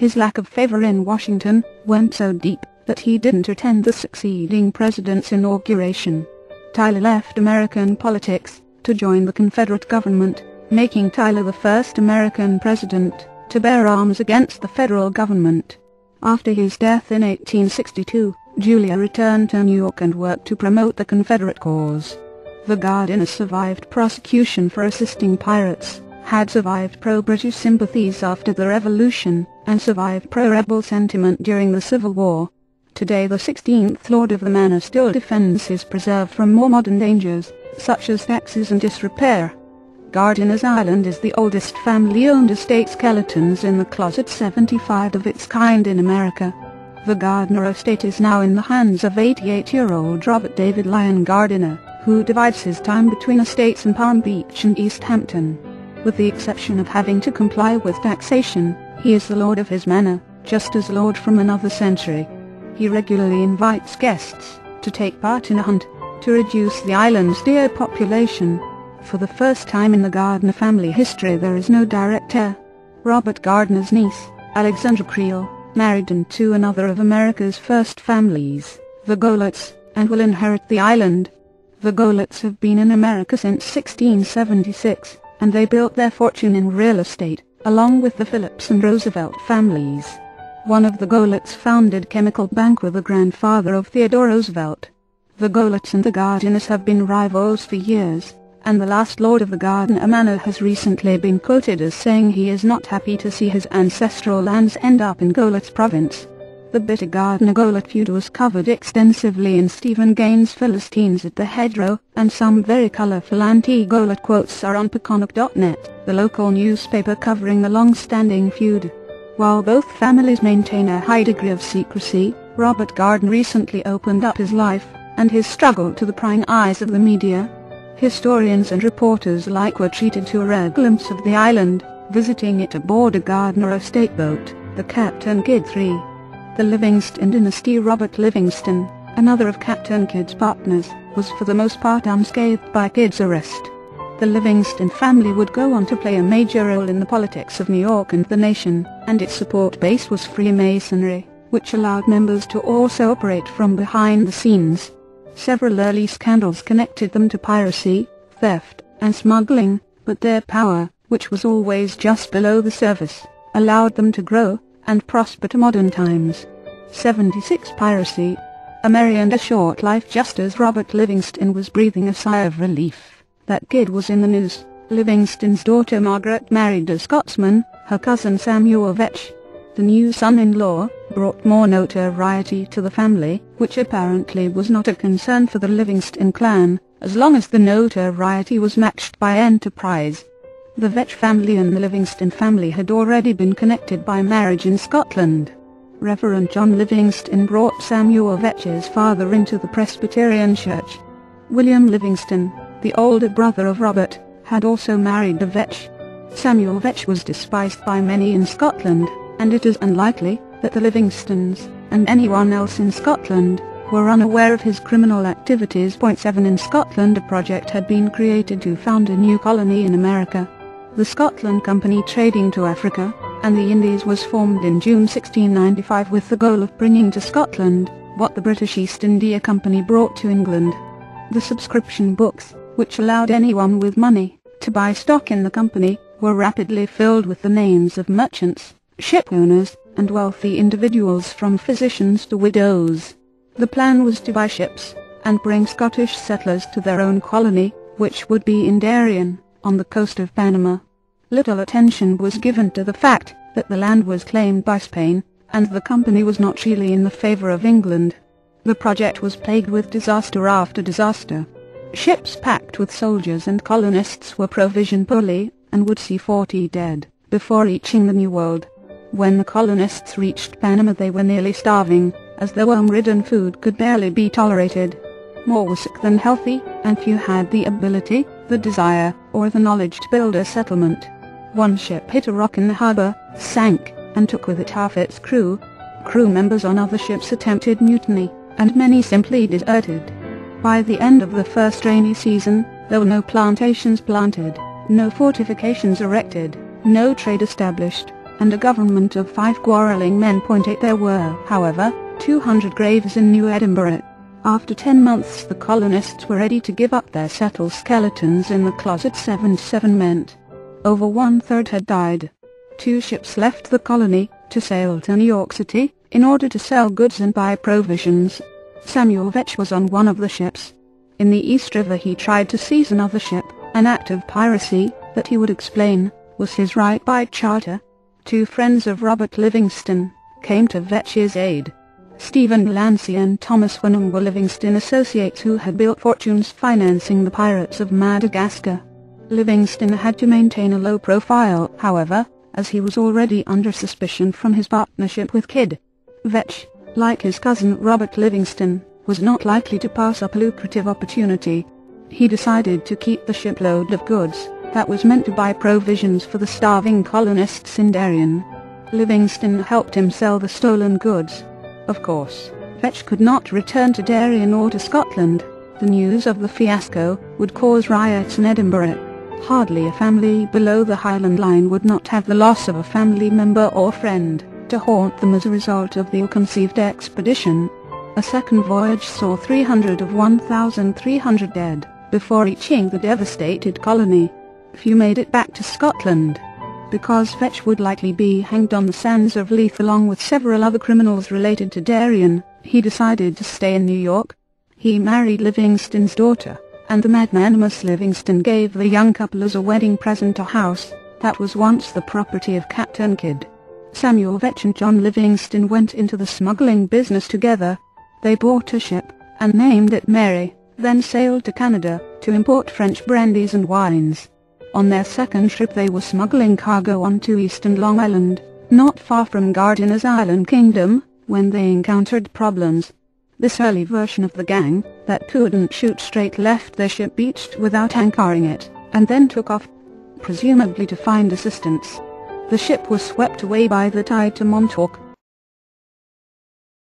His lack of favor in Washington went so deep that he didn't attend the succeeding president's inauguration. Tyler left American politics to join the Confederate government, making Tyler the first American president to bear arms against the federal government. After his death in 1862, Julia returned to New York and worked to promote the Confederate cause. The Gardiners survived prosecution for assisting pirates, had survived pro-British sympathies after the Revolution, and survived pro-rebel sentiment during the Civil War. Today the 16th Lord of the Manor still defends his preserve from more modern dangers, such as taxes and disrepair. Gardiners Island is the oldest family-owned estate, skeletons in the closet, 75 of its kind in America. The Gardiner estate is now in the hands of 88-year-old Robert David Lyon Gardiner, who divides his time between estates in Palm Beach and East Hampton. With the exception of having to comply with taxation, he is the lord of his manor, just as lord from another century. He regularly invites guests to take part in a hunt to reduce the island's deer population. For the first time in the Gardiner family history there is no direct heir. Robert Gardiner's niece, Alexandra Creel, married into another of America's first families, the Golets, and will inherit the island. The Golets have been in America since 1676, and they built their fortune in real estate, along with the Phillips and Roosevelt families. One of the Golets founded Chemical Bank with the grandfather of Theodore Roosevelt. The Golets and the Gardiners have been rivals for years, and the last lord of the Gardiner Manor has recently been quoted as saying he is not happy to see his ancestral lands end up in Golets Province. The bitter Gardiner-Golet feud was covered extensively in Stephen Gaines' Philistines at the Hedgerow, and some very colourful anti-Golet quotes are on Peconic.net, the local newspaper covering the long-standing feud. While both families maintain a high degree of secrecy, Robert Gardiner recently opened up his life and his struggle to the prying eyes of the media. Historians and reporters alike were treated to a rare glimpse of the island, visiting it aboard a Gardiner estate boat, the Captain Kidd III. The Livingston dynasty. Robert Livingston, another of Captain Kidd's partners, was for the most part unscathed by Kidd's arrest. The Livingston family would go on to play a major role in the politics of New York and the nation, and its support base was Freemasonry, which allowed members to also operate from behind the scenes. Several early scandals connected them to piracy, theft, and smuggling, but their power, which was always just below the surface, allowed them to grow and prosper to modern times. 76. Piracy. A merry and a short life. Just as Robert Livingston was breathing a sigh of relief that Kidd was in the news, Livingston's daughter Margaret married a Scotsman, her cousin Samuel Vetch. The new son-in-law brought more notoriety to the family, which apparently was not a concern for the Livingston clan, as long as the notoriety was matched by enterprise. The Vetch family and the Livingston family had already been connected by marriage in Scotland. Reverend John Livingston brought Samuel Vetch's father into the Presbyterian Church. William Livingston, the older brother of Robert, had also married a Vetch. Samuel Vetch was despised by many in Scotland, and it is unlikely that the Livingstons, and anyone else in Scotland, were unaware of his criminal activities. 7. In Scotland, a project had been created to found a new colony in America. The Scotland Company trading to Africa and the Indies was formed in June 1695 with the goal of bringing to Scotland what the British East India Company brought to England. The subscription books, which allowed anyone with money to buy stock in the company, were rapidly filled with the names of merchants, ship owners, and wealthy individuals from physicians to widows. The plan was to buy ships and bring Scottish settlers to their own colony, which would be in Darien, on the coast of Panama. Little attention was given to the fact that the land was claimed by Spain, and the company was not really in the favor of England. The project was plagued with disaster after disaster. Ships packed with soldiers and colonists were provisioned poorly, and would see 40 dead before reaching the New World. When the colonists reached Panama they were nearly starving, as their worm-ridden food could barely be tolerated. More were sick than healthy, and few had the ability, the desire, or the knowledge to build a settlement. One ship hit a rock in the harbor, sank, and took with it half its crew. Crew members on other ships attempted mutiny, and many simply deserted. By the end of the first rainy season, there were no plantations planted, no fortifications erected, no trade established, and a government of 5 quarrelling men pointed. There were, however, 200 graves in New Edinburgh. After 10 months the colonists were ready to give up their settled skeletons in the closet. 77 meant over 1/3 had died. 2 ships left the colony to sail to New York City in order to sell goods and buy provisions. Samuel Vetch was on one of the ships. In the East River he tried to seize another ship, an act of piracy that he would explain was his right by charter. 2 friends of Robert Livingston came to Vetch's aid. Stephen Delancey and Thomas Wenham were Livingston associates who had built fortunes financing the pirates of Madagascar. Livingston had to maintain a low profile, however, as he was already under suspicion from his partnership with Kidd. Vetch, like his cousin Robert Livingston, was not likely to pass up a lucrative opportunity. He decided to keep the shipload of goods that was meant to buy provisions for the starving colonists in Darien. Livingston helped him sell the stolen goods. Of course, Vetch could not return to Darien or to Scotland. The news of the fiasco would cause riots in Edinburgh. Hardly a family below the Highland line would not have the loss of a family member or friend to haunt them as a result of the ill-conceived expedition. A second voyage saw 300 of 1,300 dead before reaching the devastated colony. Few made it back to Scotland. Because Vetch would likely be hanged on the sands of Leith along with several other criminals related to Darien, he decided to stay in New York. He married Livingston's daughter, and the magnanimous Livingston gave the young couple as a wedding present a house that was once the property of Captain Kidd. Samuel Vetch and John Livingston went into the smuggling business together. They bought a ship and named it Mary, then sailed to Canada to import French brandies and wines. On their second trip they were smuggling cargo onto eastern Long Island, not far from Gardiner's Island Kingdom, when they encountered problems. This early version of the gang that couldn't shoot straight left their ship beached without anchoring it, and then took off, presumably to find assistance. The ship was swept away by the tide to Montauk,